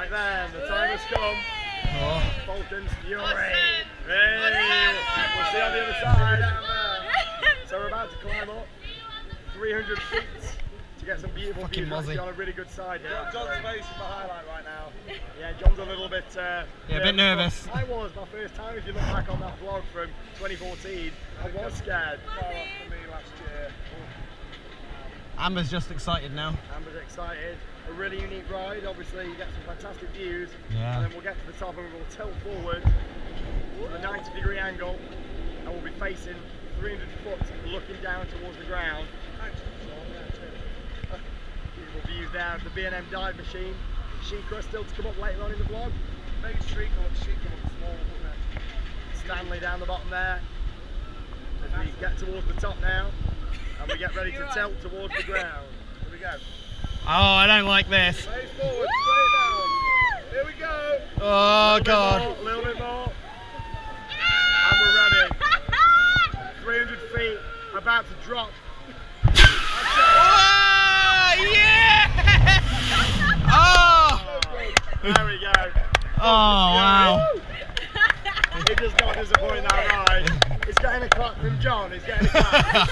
Right then, the time has come. Falcons fury. Hey, we'll see on the other side. So we're about to climb up 300 feet to get some beautiful views. Actually on a really good side here. John's face is the highlight right now. Yeah, John's a little bit a bit nervous. I was my first time. If you look back on that vlog from 2014, I was scared. Far off for me last year. Amber's just excited now. Amber's excited. A really unique ride. Obviously, you get some fantastic views. Yeah. And then we'll get to the top and we'll tilt forward to the 90-degree angle, and we'll be facing 300 foot, looking down towards the ground. Beautiful views there of the B&M dive machine. Sheikah still to come up later on in the vlog. Maybe Sheikah looks small, doesn't it? Stanley down the bottom there. As we get towards the top now, and we get ready to tilt towards the ground. Here we go. Oh, I don't like this. Face forward, straight down. Here we go. Oh, God. A little bit more. And we're ready. 300 feet, about to drop. Oh, yeah! Oh! There we go. Oh, wow. He does not disappoint that ride. He's getting a clap from John. He's getting a clap.